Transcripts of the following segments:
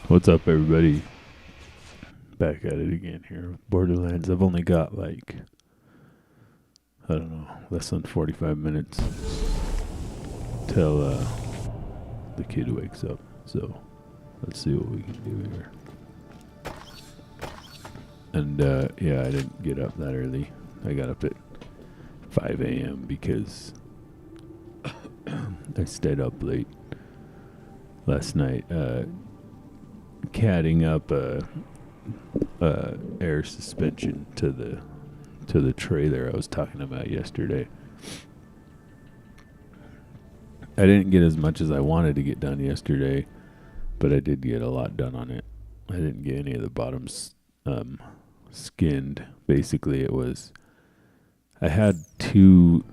What's up, everybody? Back at it again here with Borderlands. I've only got I don't know, less than 45 minutes till the kid wakes up. So let's see what we can do here. And yeah, I didn't get up that early. I got up at 5 a.m. because I stayed up late last night catting up air suspension to the trailer I was talking about yesterday. I didn't get as much as I wanted to get done yesterday, but I did get a lot done on it. I didn't get any of the bottoms skinned. Basically, I had two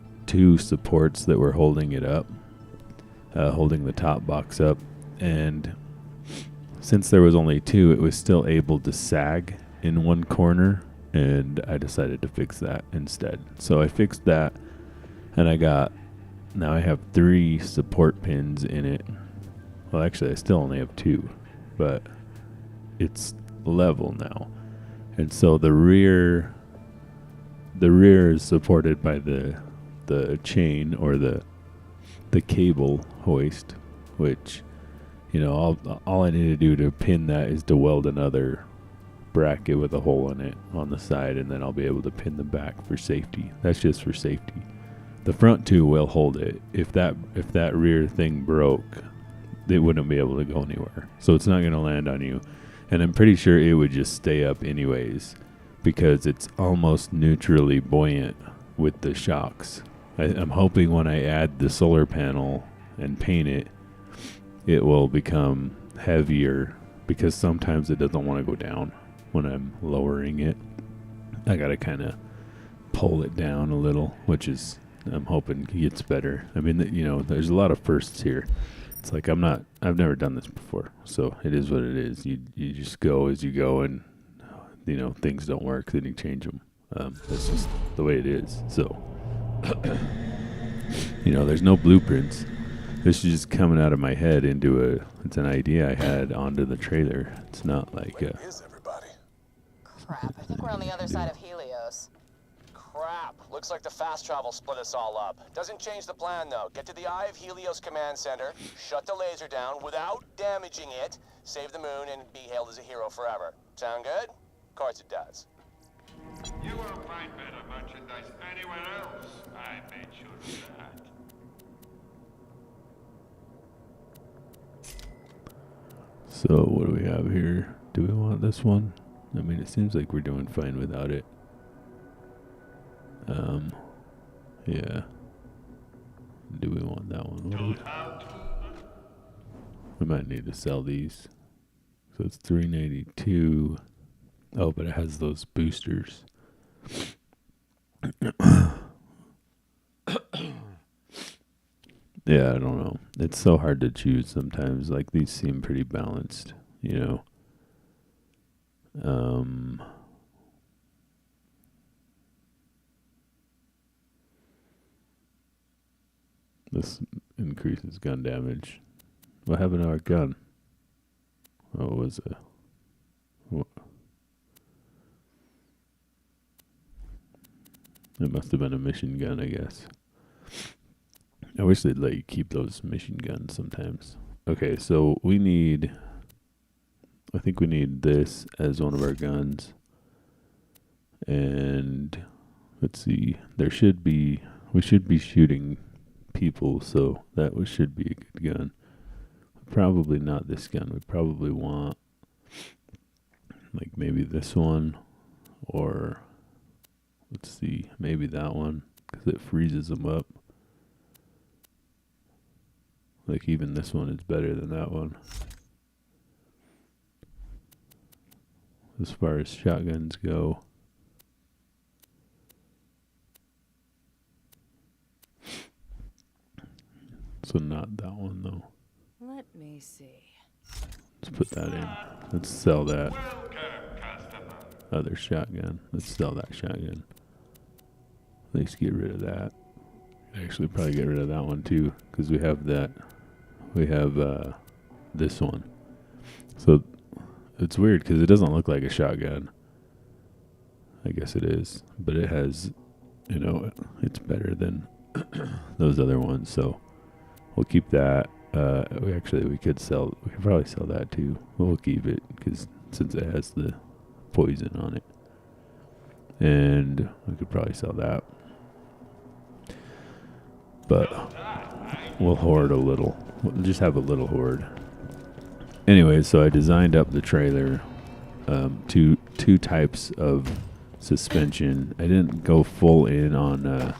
supports that were holding it up, holding the top box up, and since there was only two, it was still able to sag in one corner, and I decided to fix that instead. So I fixed that, and now I have 3 support pins in it. Well, actually, I still only have 2, but it's level now. And so the rear is supported by the chain or the cable hoist, which, you know, all I need to do to pin that is to weld another bracket with a hole in it on the side, and then I'll be able to pin the back for safety. That's just for safety. The front 2 will hold it. If that rear thing broke, it wouldn't be able to go anywhere. So it's not going to land on you. And I'm pretty sure it would just stay up anyways, because it's almost neutrally buoyant with the shocks. I'm hoping when I add the solar panel and paint it, it will become heavier, because sometimes it doesn't want to go down when I'm lowering it. I got to kind of pull it down a little, which is, I'm hoping gets better. I mean, you know, there's a lot of firsts here. It's like I've never done this before, so it is what it is. You just go as you go, and, you know, things don't work, then you change them. That's just the way it is. So, you know, there's no blueprints. This is just coming out of my head it's an idea I had onto the trailer. It's not like Where is everybody? Crap, I think we're on the other side of Helios. Crap. Looks like the fast travel split us all up. Doesn't change the plan, though. Get to the Eye of Helios Command Center, shut the laser down without damaging it, save the moon, and be hailed as a hero forever. Sound good? Of course it does. You won't find better merchandise anywhere else. I made sure of that. So what do we have here? Do we want this one? I mean, it seems like we're doing fine without it. Yeah. Do we want that one? We might need to sell these. So it's $392. Oh, but it has those boosters. Yeah, I don't know. It's so hard to choose sometimes. Like, these seem pretty balanced, you know. This increases gun damage. What happened to our gun? Oh, it was what? It must have been a mission gun, I guess. I wish they'd let you keep those mission guns sometimes. Okay, so I think we need this as one of our guns. And let's see, we should be shooting people, so that should be a good gun. Probably not this gun. We probably want like maybe this one, or let's see, maybe that one, because it freezes them up. Like, even this one is better than that one. As far as shotguns go. So not that one, though. Let me see. Let's put that in. Let's sell that other shotgun. Let's sell that shotgun. At least get rid of that. Actually, probably get rid of that one too, because we have that. We have this one. So it's weird because it doesn't look like a shotgun. I guess it is, but it has, you know, it's better than those other ones. So we'll keep that. We could probably sell that too. We'll keep it because since it has the poison on it, and we could probably sell that. But we'll hoard a little. We'll just have a little hoard. Anyway, so I designed up the trailer. Two types of suspension. I didn't go full in on a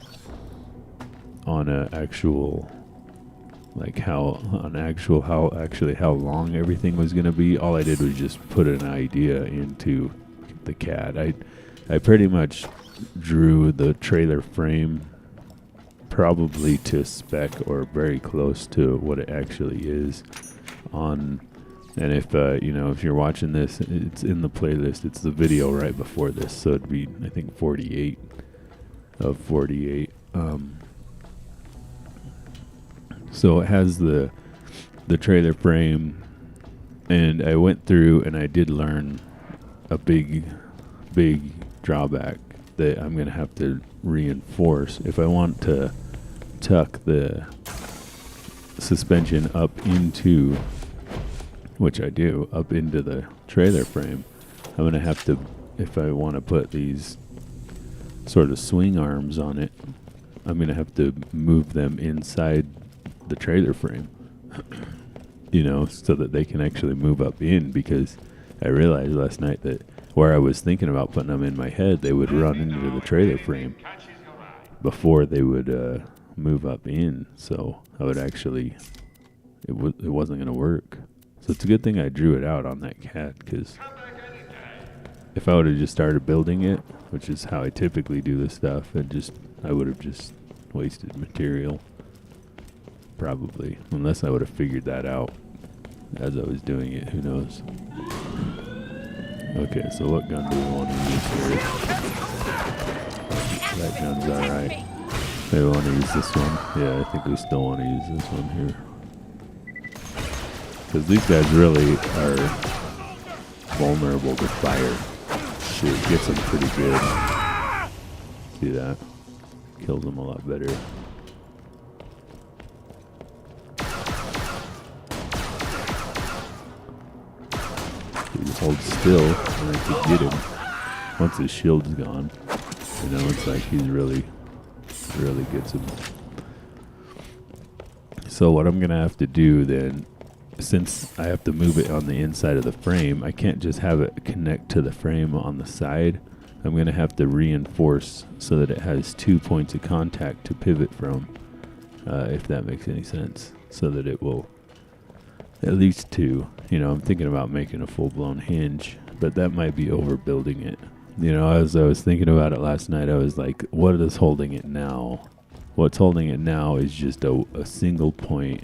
actual how long everything was gonna be. All I did was just put an idea into the CAD. I pretty much drew the trailer frame probably to spec or very close to what it actually is on. And if if you're watching this, it's in the playlist. It's the video right before this, so it'd be I think 48 of 48. So it has the trailer frame, and I went through and I did learn a big drawback that I'm gonna have to reinforce if I want to tuck the suspension up into, which I do, up into the trailer frame. I'm gonna have to, if I want to put these sort of swing arms on it, I'm gonna have to move them inside the trailer frame, so that they can actually move up in, because I realized last night that where I was thinking about putting them in my head, they would run into the trailer frame before they would move up in. So I would actually, it wasn't going to work. So it's a good thing I drew it out on that CAD, because if I would have just started building it, which is how I typically do this stuff, I would have just wasted material. Probably. Unless I would have figured that out as I was doing it. Who knows? Okay, so what gun do we want to use here? That gun's alright. Maybe we want to use this one. Yeah, I think we still want to use this one here. Because these guys really are vulnerable to fire. Shit, gets them pretty good. See that? Kills them a lot better. Hold still, and I could get him. Once his shield's gone, it's like he's really gets him. So what I'm gonna have to do then, since I have to move it on the inside of the frame, I can't just have it connect to the frame on the side. I'm gonna have to reinforce so that it has 2 points of contact to pivot from, if that makes any sense, so that it will. At least 2. I'm thinking about making a full-blown hinge, but that might be overbuilding it. As I was thinking about it last night, I was like, what is holding it now? What's holding it now is just a single point,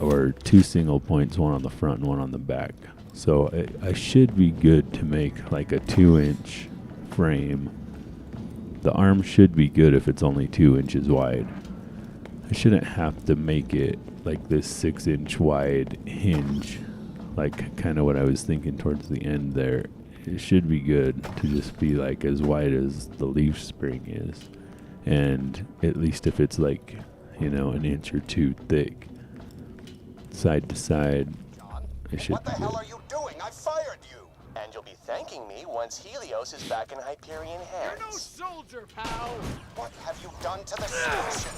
or 2 single points, one on the front and one on the back. So I should be good to make like a 2-inch frame. The arm should be good if it's only 2 inches wide. I shouldn't have to make it like this 6-inch wide hinge, like kind of what I was thinking towards the end there. It should be good to just be like as wide as the leaf spring is, and at least if it's like an inch or 2 thick, side to side, it should What the be hell good. are you doing? I fired you! And you'll be thanking me once Helios is back in Hyperion hands. You're no soldier, pal! What have you done to the station?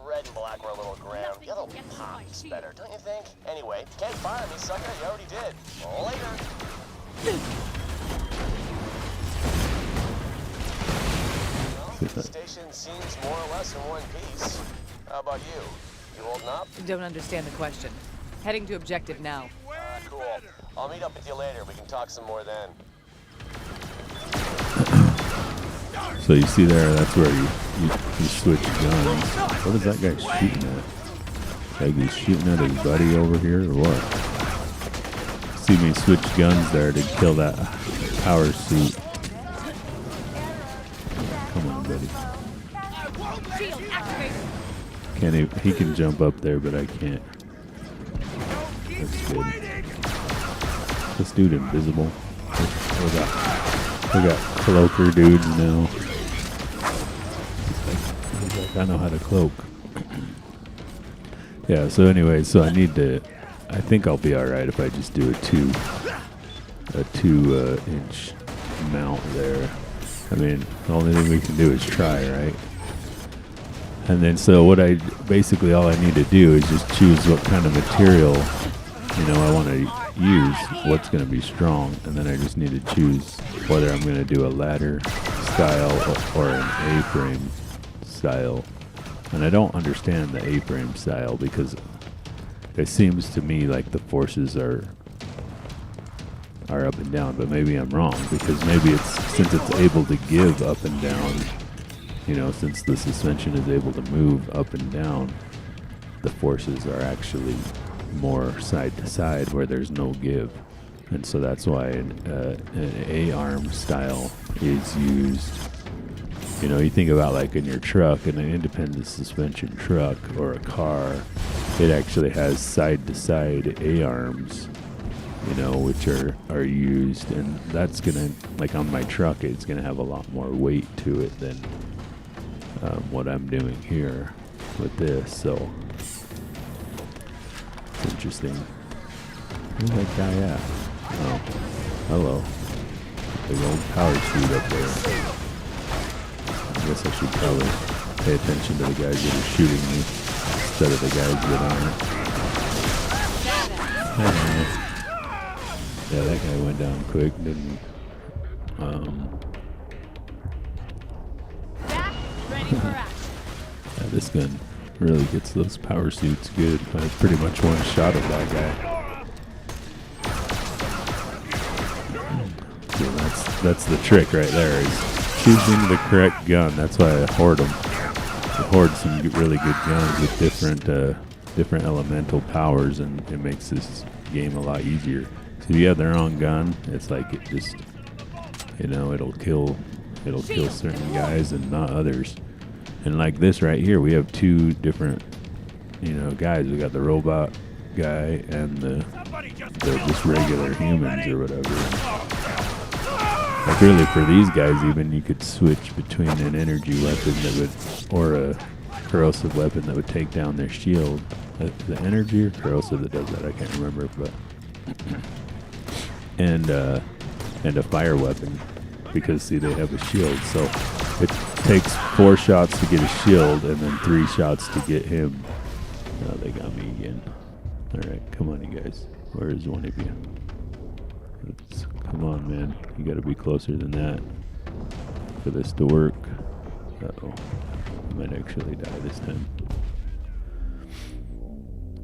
Red and black were a little grand. Yellow pops better, don't you think? Anyway, can't fire me, sucker. You already did. Later. Well, the station seems more or less in one piece. How about you? You holding up? Don't understand the question. Heading to objective now. Cool. I'll meet up with you later. We can talk some more then. So you see there, that's where you switch guns. What is that guy shooting at? Like he's shooting at his buddy over here, or what? See me switch guns there to kill that power suit. Come on, buddy. Can't he can jump up there, but I can't. I looks good. This dude invisible. We got cloaker dudes now. He's like, I know how to cloak. Yeah, so anyway, so I think I'll be alright if I just do a 2 inch mount there. I mean, the only thing we can do is try, right? And then so basically all I need to do is just choose what kind of material, I want to use, what's going to be strong, and then I just need to choose whether I'm going to do a ladder style or an A-frame style. And I don't understand the A-frame style because it seems to me like the forces are up and down, but maybe I'm wrong because maybe since it's able to give up and down, since the suspension is able to move up and down, the forces are actually more side to side where there's no give. And so that's why an A-arm style is used. You think about like in your truck, in an independent suspension truck or a car, it actually has side to side A-arms, which are used, and that's gonna, like on my truck, it's gonna have a lot more weight to it than what I'm doing here with this. So it's interesting. Where's that guy at? Oh, hello. Big old power suit up there. I guess I should probably pay attention to the guys that are shooting me instead of the guys that aren't. Yeah, that guy went down quick, didn't yeah, this gun really gets those power suits good. I pretty much one shot of that guy. So that's the trick right there, is choosing the correct gun. That's why I hoard them. I hoard some really good guns with different elemental powers, and it makes this game a lot easier. So if you have the wrong gun, it's like it just, it'll kill certain guys and not others. And like this right here, we have two different, guys. We got the robot guy and the just regular humans or whatever. Like really, for these guys, even you could switch between an energy weapon or a corrosive weapon that would take down their shield. The energy or corrosive that does that, I can't remember, but and a fire weapon, because see, they have a shield, so it takes 4 shots to get a shield and then 3 shots to get him. Oh, they got me again. Alright, come on, you guys. Where is one of you? Come on, man. You gotta be closer than that for this to work. Uh-oh. I might actually die this time.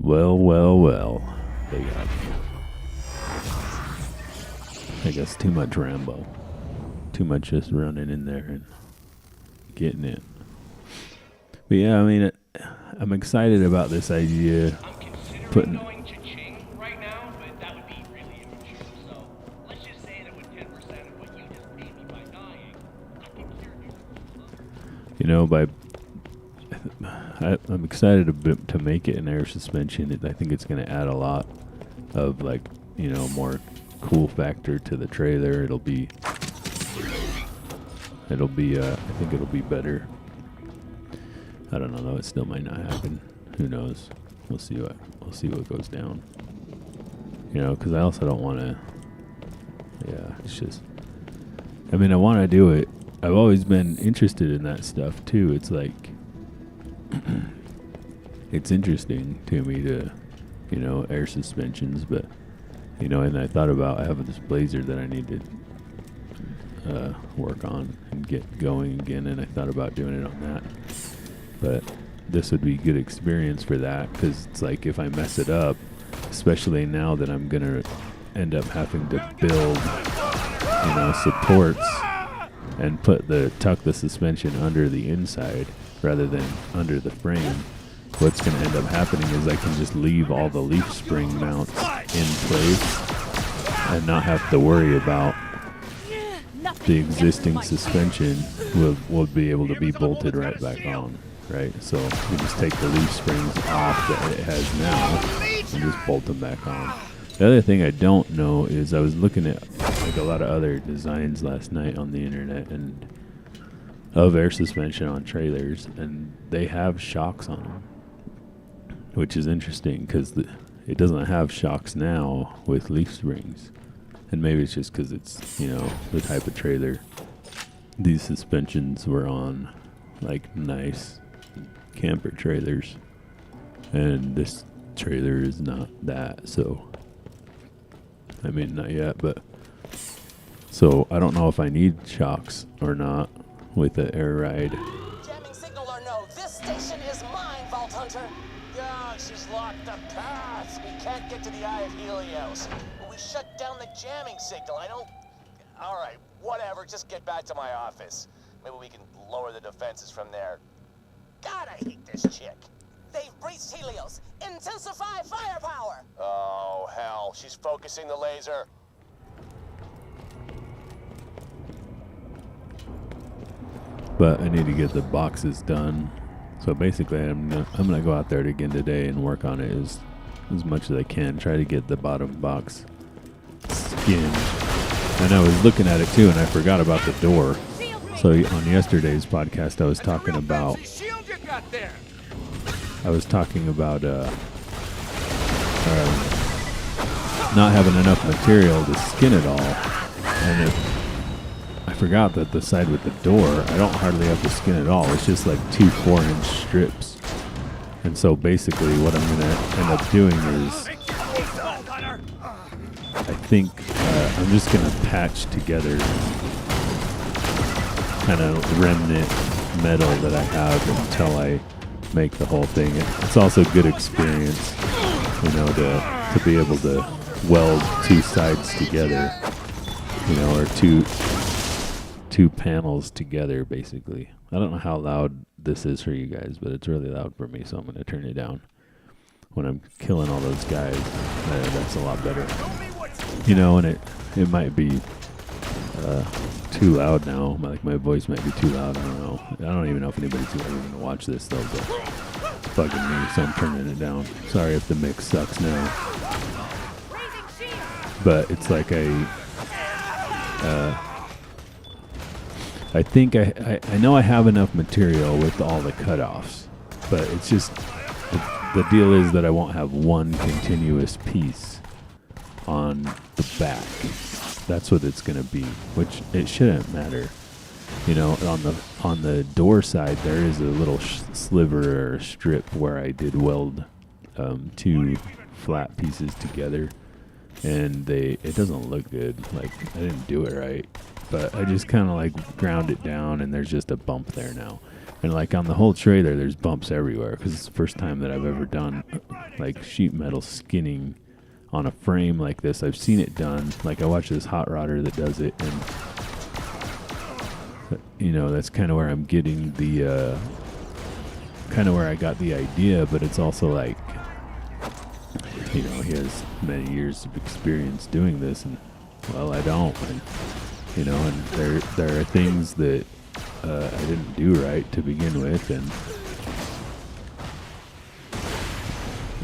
Well. They got me. I guess too much Rambo. Too much just running in there and getting it. But yeah, I mean, I'm excited about this idea. I'm considering Putting going to Ching right now, but that would be really immature. So let's just say that with 10% of what you just paid me by dying, I can cure you. I'm excited to make it an air suspension. I think it's going to add a lot of more cool factor to the trailer. It'll be I think it'll be better. I don't know though, it still might not happen. Who knows? We'll see what goes down. Because I also don't want to. Yeah, it's just. I mean, I want to do it. I've always been interested in that stuff too. It's like, it's interesting to me to, air suspensions, but, and I thought about having this Blazer that I need to work on and get going again, and I thought about doing it on that. But this would be good experience for that, because it's like if I mess it up, especially now that I'm going to end up having to build, supports and tuck the suspension under the inside rather than under the frame, what's going to end up happening is I can just leave all the leaf spring mounts in place and not have to worry about the existing suspension will be able to be bolted right back on, right? So we just take the leaf springs off that it has now, and just bolt them back on. The other thing I don't know is I was looking at like a lot of other designs last night on the internet and of air suspension on trailers, and they have shocks on them, which is interesting because it doesn't have shocks now with leaf springs, and maybe it's just because it's, you know, the type of trailer these suspensions were on, like nice camper trailers, and this trailer is not that. So I mean, not yet, but so I don't know if I need shocks or not with the air ride. Jamming signal or no, this station is mine, Vault Hunter. Yeah, she's locked the paths. We can't get to the Eye of Helios. We shut down the jamming signal. I don't... All right, whatever. Just get back to my office. Maybe we can lower the defenses from there. God, I hate this chick. They've breached Helios. Intensify firepower. Oh, hell. She's focusing the laser. But I need to get the boxes done. So basically, I'm gonna go out there again today and work on it as much as I can. Try to get the bottom box skinned. And I was looking at it too, and I forgot about the door. So on yesterday's podcast, I was talking about not having enough material to skin it all, and I forgot that the side with the door, I don't hardly have to skin it all. It's just like 2 4-inch strips. And so basically what I'm going to end up doing is I think I'm just going to patch together kind of remnant metal that I have until I make the whole thing. It's also good experience, you know, to be able to weld 2 sides together, you know, or two panels together, basically. I don't know how loud this is for you guys, but it's really loud for me, so I'm going to turn it down. When I'm killing all those guys, that's a lot better. You know, and it might be too loud now. Like, my voice might be too loud. I don't know. I don't even know if anybody's ever going to watch this, though, but it's bugging me, so I'm turning it down. Sorry if the mix sucks now. But it's like I think I know I have enough material with all the cutoffs, but it's just the deal is that I won't have one continuous piece on the back. That's what it's going to be, which it shouldn't matter. You know, on the door side there is a little sliver or strip where I did weld 2 flat pieces together, and it doesn't look good. Like, I didn't do it right. But I just kind of like ground it down, and there's just a bump there now. And like on the whole trailer, there's bumps everywhere because it's the first time that I've ever done like sheet metal skinning on a frame like this. I've seen it done. Like, I watch this hot rodder that does it, and you know, that's kind of where I'm getting the kind of where I got the idea. But it's also like, you know, he has many years of experience doing this, and well, I don't. And, you know, and there are things that I didn't do right to begin with, and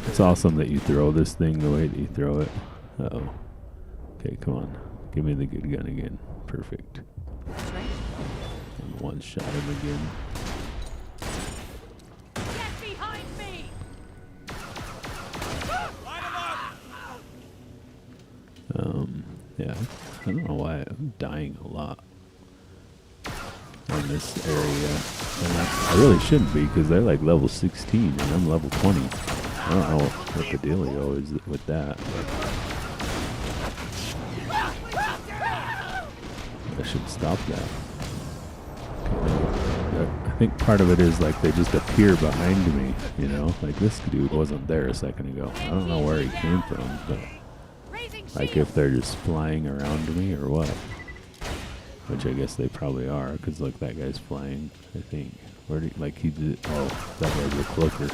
it's awesome that you throw this thing the way that you throw it. Uh-oh. Okay, come on. Give me the good gun again. Perfect. And one shot him again. Get behind me! Yeah. I don't know why I'm dying a lot in this area. And I really shouldn't be, because they're like level 16 and I'm level 20. I don't know what the dealio is with that. I should stop that. Okay. I think part of it is like they just appear behind me, you know? Like, this dude wasn't there a second ago. I don't know where he came from, but like if they're just flying around me or what. Which I guess they probably are, because look, that guy's flying, I think. Where did he did? Oh, that guy's a cloaker.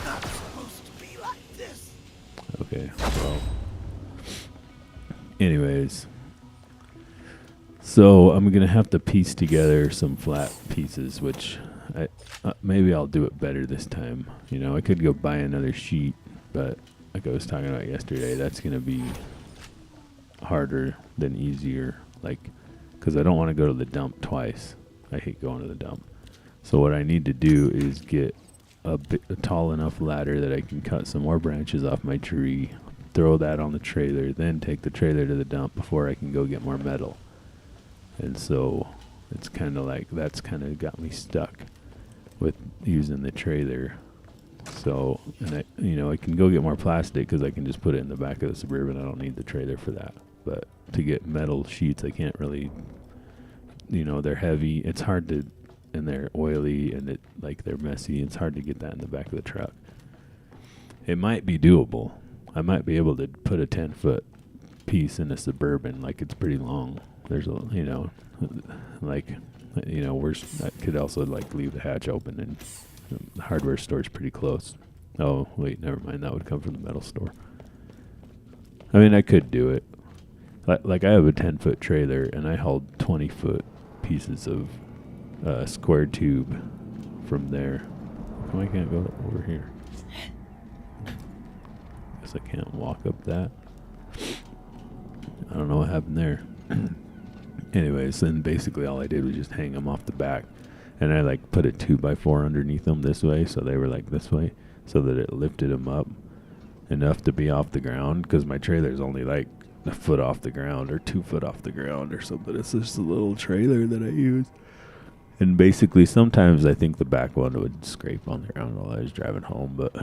Okay, well. Anyways. So I'm going to have to piece together some flat pieces, which maybe I'll do it better this time. You know, I could go buy another sheet, but like I was talking about yesterday, that's going to be harder than easier. Like, because I don't want to go to the dump twice. I hate going to the dump. So what I need to do is get a tall enough ladder that I can cut some more branches off my tree, throw that on the trailer, then take the trailer to the dump before I can go get more metal. And so it's kind of like that's kind of got me stuck with using the trailer. So, and I can go get more plastic because I can just put it in the back of the Suburban. I don't need the trailer for that. But to get metal sheets, I can't really, they're heavy. It's hard to, and they're oily and they're messy. It's hard to get that in the back of the truck. It might be doable. I might be able to put a 10-foot piece in a Suburban. Like, it's pretty long. There's I could also leave the hatch open, and the hardware store's pretty close. Oh, wait, never mind. That would come from the metal store. I mean, I could do it. Like I have a 10-foot trailer, and I hauled 20-foot pieces of square tube from there. How come I can't go over here? Guess I can't walk up that. I don't know what happened there. Anyways, then basically all I did was just hang them off the back. And I put a 2x4 underneath them this way, so they were this way, so that it lifted them up enough to be off the ground, because my trailer's only a foot off the ground or 2 foot off the ground or something. It's just a little trailer that I use. And basically sometimes I think the back one would scrape on the ground while I was driving home, but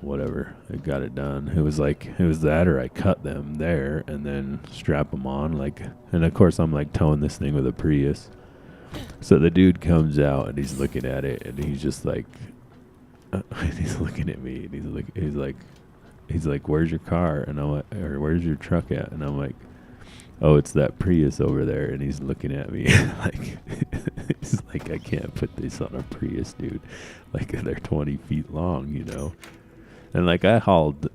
whatever. I got it done. It was that, or I cut them there and then strap them on and of course I'm towing this thing with a Prius. So the dude comes out and he's looking at it and he's just he's looking at me and he's like, where's your car? And I'm like, or where's your truck at? And I'm like, oh, it's that Prius over there. And he's looking at me he's like, I can't put this on a Prius, dude. They're 20 feet long, And I hauled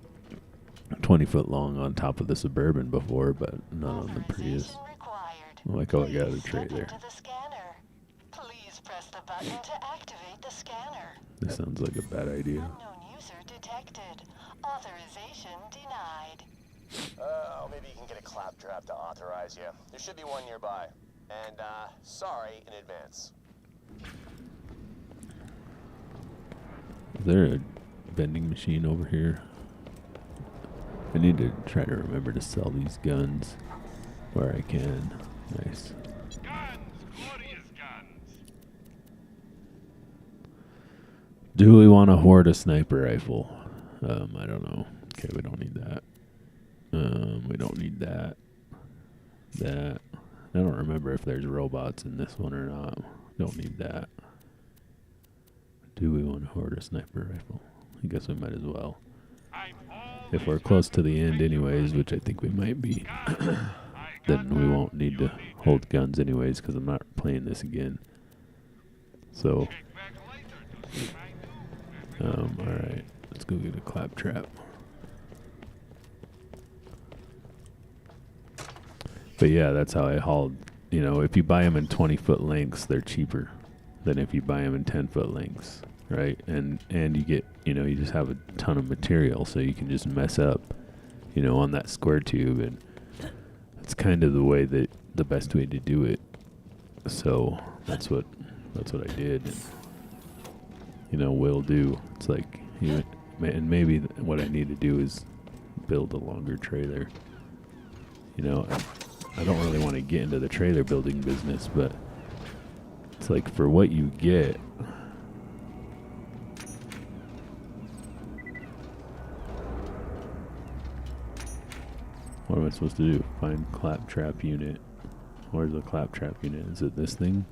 20 foot long on top of the Suburban before, but not on the Prius. I'm like, oh, I got a trailer. Please press the button to activate the scanner. This sounds like a bad idea. Unknown user detected. Authorization denied. Maybe you can get a claptrap to authorize you. There should be one nearby. And, sorry in advance. Is there a vending machine over here? I need to try to remember to sell these guns where I can. Nice. Guns! Glorious guns! Do we want to hoard a sniper rifle? I don't know. Okay, we don't need that. We don't need that. That. I don't remember if there's robots in this one or not. Don't need that. Do we want to hoard a sniper rifle? I guess we might as well. If we're close to the end anyways, which I think we might be, then we won't need to hold guns anyways, because I'm not playing this again. So, alright. Let's go get a claptrap. But yeah, that's how I hauled. If you buy them in 20-foot lengths, they're cheaper than if you buy them in 10-foot lengths, right? And you get, you just have a ton of material, so you can just mess up, on that square tube, and that's kind of the best way to do it. So that's what I did, and will do. It's and maybe what I need to do is build a longer trailer. I don't really want to get into the trailer building business, but it's for what you get. What am I supposed to do? Find claptrap unit. Where's the claptrap unit? Is it this thing?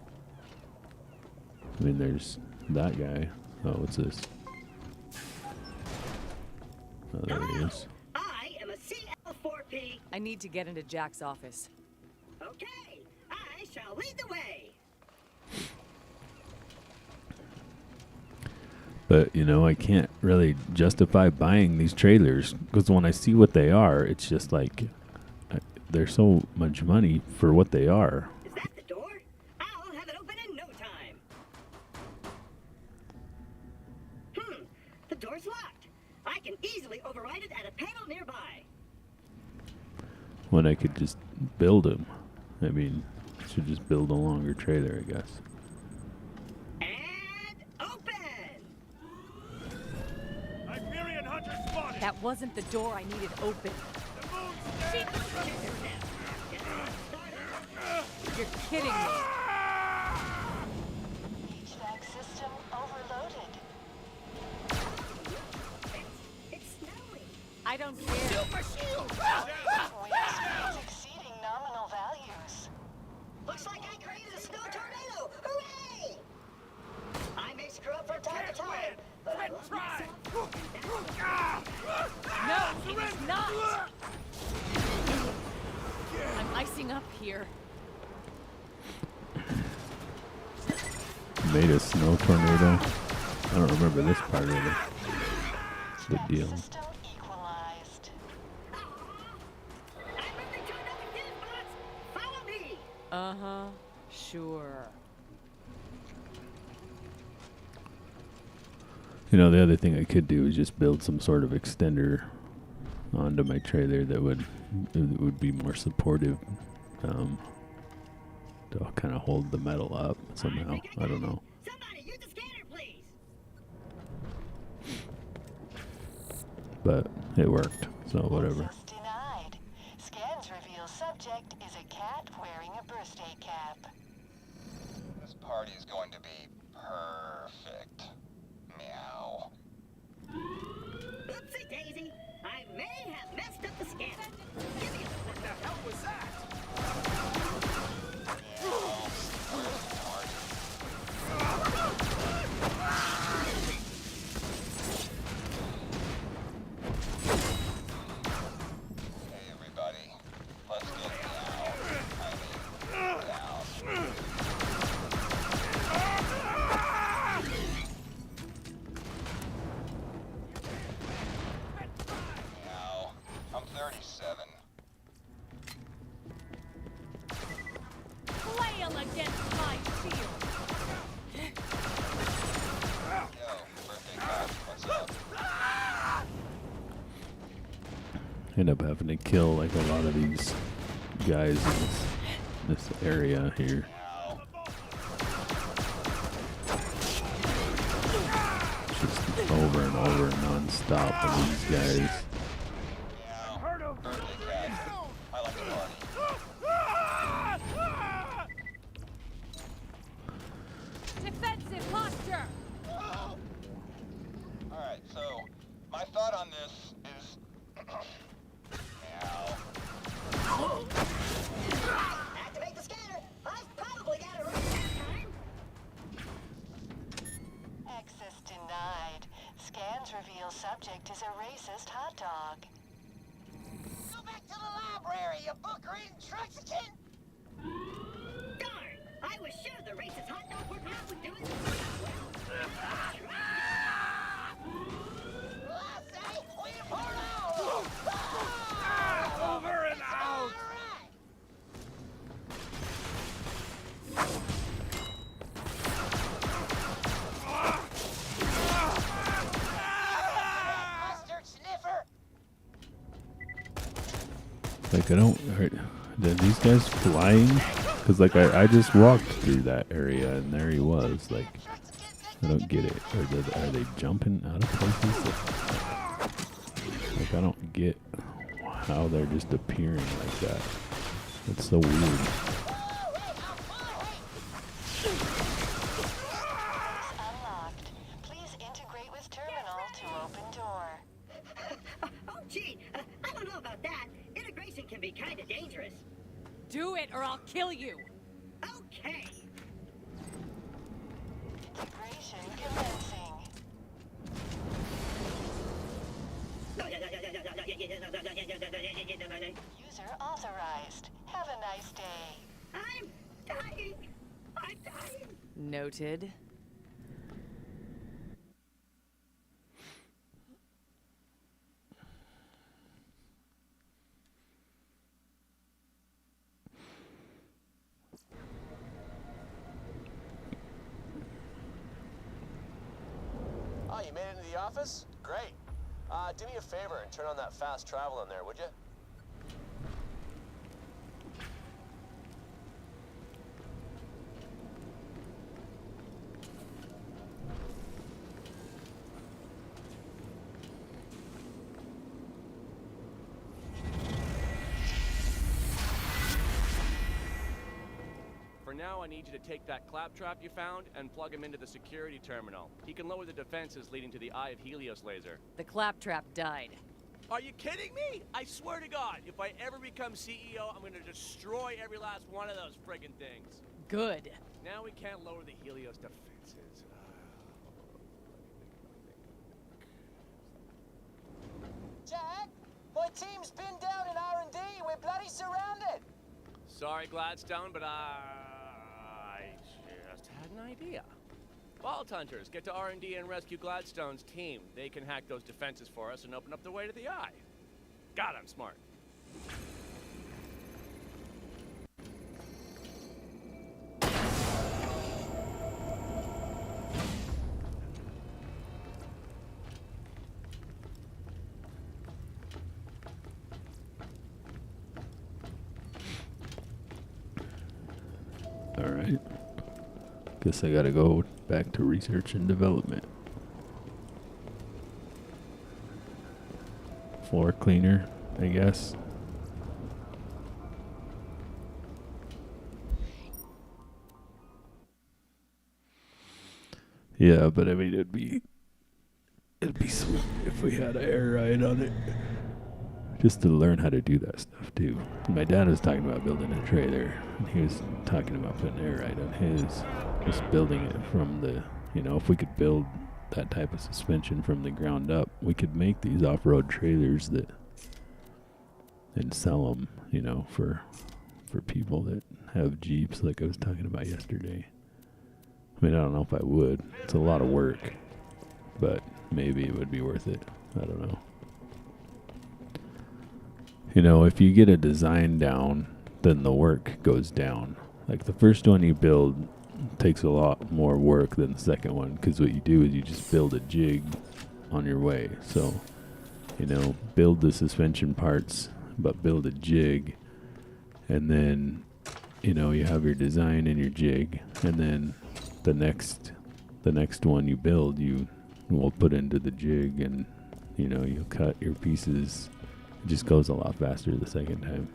I mean, there's that guy. Oh, what's this? Oh, there he is. I am a CL4P. I need to get into Jack's office. Okay, I shall lead the way. But, I can't really justify buying these trailers, because when I see what they are, it's just they're so much money for what they are. Is that the door? I'll have it open in no time. The door's locked. I can easily override override it at a panel nearby. When I could just build them. I mean, I should just build a longer trailer, I guess. And open! Hyperion Hunter spotted! That wasn't the door I needed open. The moon's You're kidding me. HVAC system overloaded. It's snowing. I don't care. Wind speeds exceeding nominal values. Looks like I created a snow tornado. Hooray! I may screw up from time to time, but I love myself. No, it is not. I'm icing up here. Made a snow tornado. I don't remember this part of the HVAC deal. system equalized. I'm moving to another fuse box. Follow me. Uh-huh. Sure. You know, the other thing I could do is just build some sort of extender onto my trailer that would be more supportive, to kind of hold the metal up somehow. I don't know. Somebody use the scanner, please. But it worked, so whatever. Access denied. Scans reveal subject is a cat wearing a birthday cap. This party is going to be perfect. Meow. Oopsie daisy. I may have messed up the scanner. Give me a what the hell was that? Hey everybody, let's get down. I mean, down. Meow. I'm 37. Flail against my shield. Yo, birthday cat, what's up? End up having to kill like a lot of these guys in this area here. Meow. Just over and over non-stop of these guys. Meow. Birthday cat. I like to party. Defensive posture. Alright, so my thought on this is meow. Activate the scanner. I've probably got it right that time. Access denied. Scans reveal subject is a racist hot dog. Go back to the library, you book-reading Truxican! Darn! I was sure the racist hot dog workout would do it. Well, I say, we pour out! Over and out! Mustard sniffer! Like, are these guys flying? Because, like, I just walked through that area, and there he was. Like, I don't get it. Are they jumping out of places? Like, I don't get how they're just appearing like that. It's so weird. Unlocked. Please integrate with terminal to open door. Oh, gee, I don't know about that. Integration can be kind of dangerous. Do it or I'll kill you. Okay. Integration commencing. User authorized. Have a nice day. I'm dying. I'm dying. Noted. Oh, you made it into the office? Great. Do me a favor and turn on that fast travel in there, would you? For now, I need you to take that claptrap you found and plug him into the security terminal. He can lower the defenses leading to the Eye of Helios laser. The claptrap died. Are you kidding me? I swear to God, if I ever become CEO, I'm gonna destroy every last one of those friggin' things. Good. Now we can't lower the Helios defenses. Jack, my team's pinned down in R&D. We're bloody surrounded. Sorry, Gladstone, but I just had an idea. Vault Hunters, get to R&D and rescue Gladstone's team. They can hack those defenses for us and open up the way to the Eye. God, I'm smart. Alright. Guess I gotta go back to research and development. Floor cleaner, I guess. Yeah, but I mean it'd be sweet if we had an air ride on it. Just to learn how to do that stuff too. My dad was talking about building a trailer, and he was talking about putting air ride on his. Just building it from the, if we could build that type of suspension from the ground up, we could make these off-road trailers and sell them, for people that have Jeeps, like I was talking about yesterday. I mean, I don't know if I would. It's a lot of work, but maybe it would be worth it. I don't know. If you get a design down, then the work goes down. Like the first one you build takes a lot more work than the second one, because what you do is you just build a jig on your way. So, build the suspension parts, but build a jig, and then, you have your design and your jig, and then the next one you build, you will put into the jig, and, you cut your pieces. It just goes a lot faster the second time.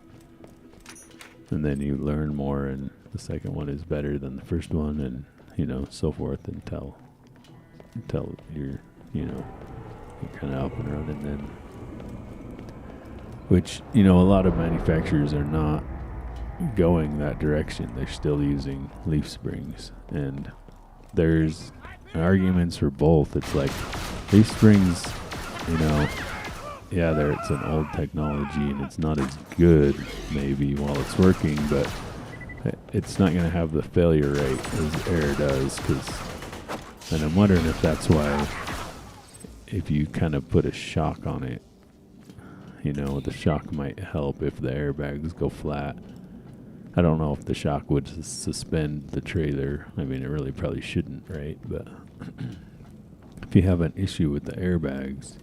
And then you learn more, and the second one is better than the first one, and, so forth until you're, you're kind of up and running then. Which, a lot of manufacturers are not going that direction. They're still using leaf springs, and there's arguments for both. It's like leaf springs, yeah, it's an old technology and it's not as good maybe while it's working, but it's not going to have the failure rate as air does. And I'm wondering if that's why, if you kind of put a shock on it, the shock might help if the airbags go flat. I don't know if the shock would suspend the trailer. I mean, it really probably shouldn't, right? But if you have an issue with the airbags,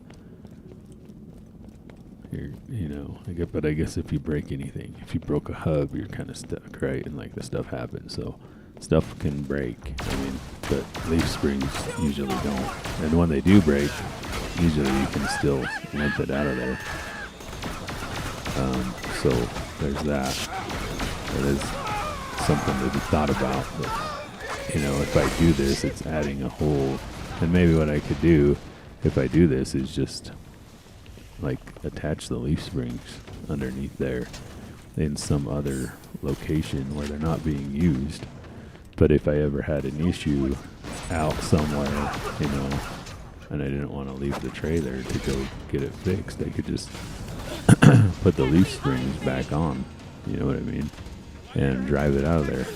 but I guess if you break anything, if you broke a hub, you're kind of stuck, right? And like the stuff happens, so stuff can break. I mean, but leaf springs usually don't. And when they do break, usually you can still limp it out of there. So there's that. That is something to be thought about. But, if I do this, it's adding a whole. And maybe what I could do, if I do this, is just like attach the leaf springs underneath there in some other location where they're not being used. But if I ever had an issue out somewhere, and I didn't want to leave the trailer to go get it fixed, I could just put the leaf springs back on, you know what I mean, and drive it out of there.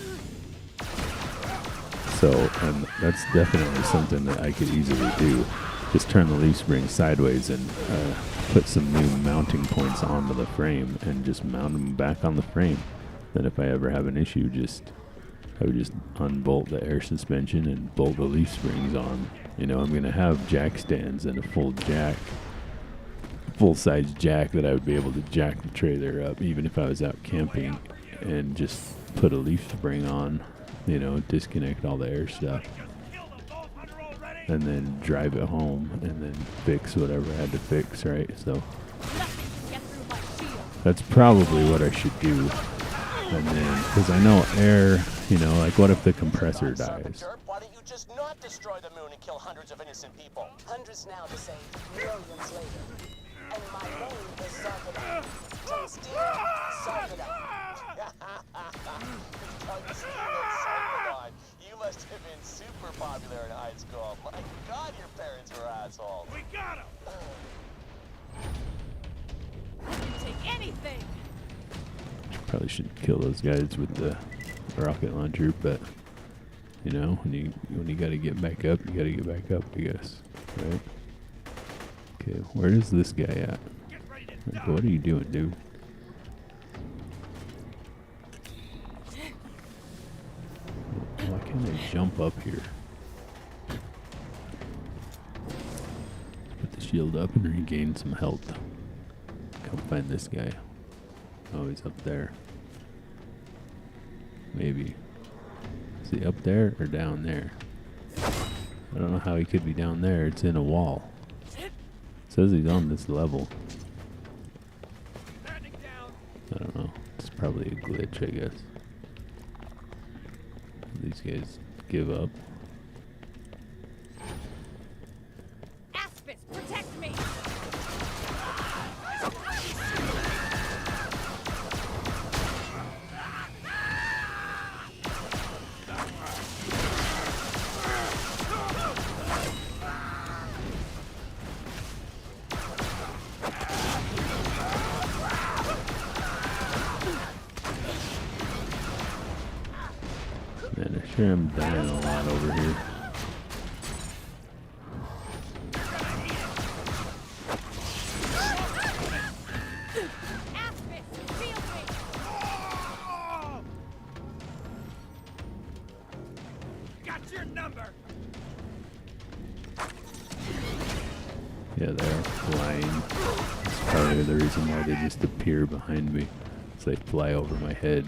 So, and that's definitely something that I could easily do. Just turn the leaf spring sideways and put some new mounting points onto the frame and just mount them back on the frame. Then if I ever have an issue, I would just unbolt the air suspension and bolt the leaf springs on. I'm going to have jack stands and a full jack full-size jack that I would be able to jack the trailer up, even if I was out camping, and just put a leaf spring on, you know, disconnect all the air stuff, and then drive it home, and then fix whatever I had to fix, right? So Nothing can get through my shield. that's probably what I should do. And then, because I know air, you know, like what if the compressor Son of a dies? derp, why don't you just not destroy the moon and kill hundreds of innocent people? Hundreds now to save, millions later. And my name is Sarkadon. Tungsten Sarkadon. Tungsten and Sarkadon. You must have been super popular in high school. My God, your parents were assholes. We got him! I can take anything. Probably shouldn't kill those guys with the rocket launcher, but you know, when you gotta get back up, you gotta get back up, I guess, right? Okay, where is this guy at? Like, what are you doing, dude? Why can't I jump up here? Put the shield up and regain some health. Come find this guy. Oh, he's up there. Maybe. Is he up there or down there? I don't know how he could be down there. It's in a wall. It says he's on this level. I don't know. It's probably a glitch, I guess. These guys give up. Aspis, protect me. Man, I sure am dying a lot over here. Aspis, shield me. Got your number! Yeah, they're flying. That's probably the reason why they just appear behind me. It's they fly over my head.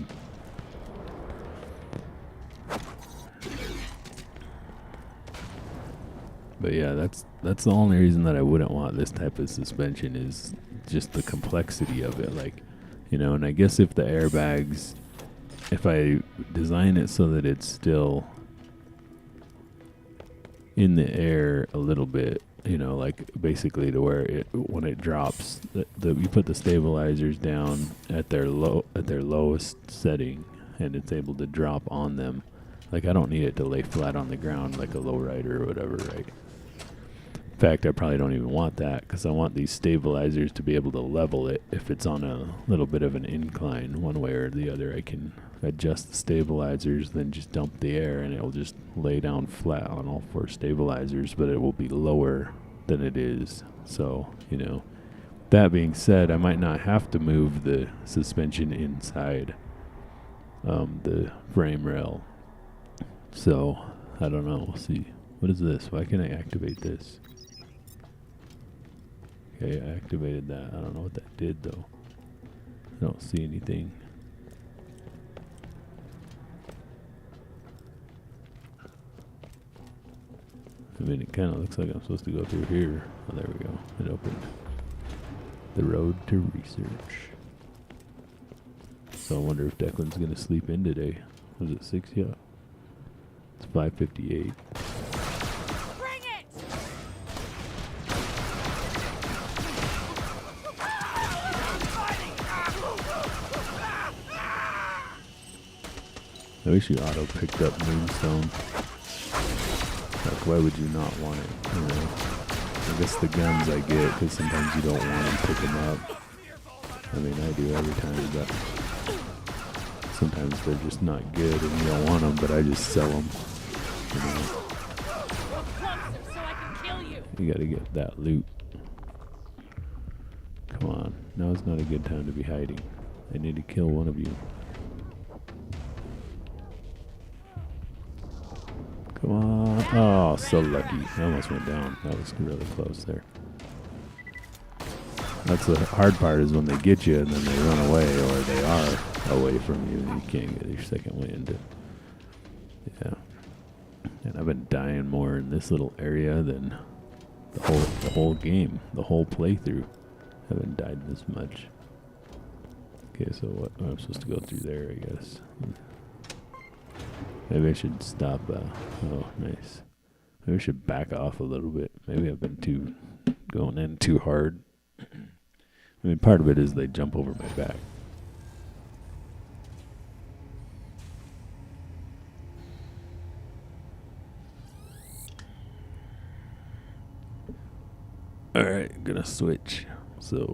But yeah, that's the only reason that I wouldn't want this type of suspension is just the complexity of it. Like, you know, and I guess if the airbags, if I design it so that it's still in the air a little bit, you know, like basically to where it when it drops, you put the stabilizers down at their lowest setting, and it's able to drop on them. Like I don't need it to lay flat on the ground like a lowrider or whatever, right? In fact, I probably don't even want that because I want these stabilizers to be able to level it if it's on a little bit of an incline one way or the other. I can adjust the stabilizers, then just dump the air, and it'll just lay down flat on all four stabilizers, but it will be lower than it is. So, you know, that being said, I might not have to move the suspension inside the frame rail. So, I don't know. We'll see. What is this? Why can't I activate this? Okay, I activated that. I don't know what that did, though. I don't see anything. I mean, it kind of looks like I'm supposed to go through here. Oh, there we go. It opened. The road to research. So I wonder if Declan's going to sleep in today. Was it 6 yet? It's 5:58. Bring it! I wish you auto picked up Moonstone. Like, why would you not want it? You know, I guess the guns I get, because sometimes you don't want to pick them up. I mean, I do every time, but sometimes they're just not good and you don't want them, but I just sell them. You know? Go closer so I can kill you. You gotta get that loot. Come on, now's not a good time to be hiding. I need to kill one of you. Come on. Oh, so lucky. I almost went down. That was really close there. That's the hard part, is when they get you and then they run away, or they are away from you and you can't get your second wind. Yeah. And I've been dying more in this little area than the whole game, the whole playthrough. I haven't died this much. Okay, so what? I'm supposed to go through there, I guess. Maybe I should stop. Oh, nice. Maybe I should back off a little bit. Maybe I've been going in too hard. I mean, part of it is they jump over my back. Alright, gonna switch. So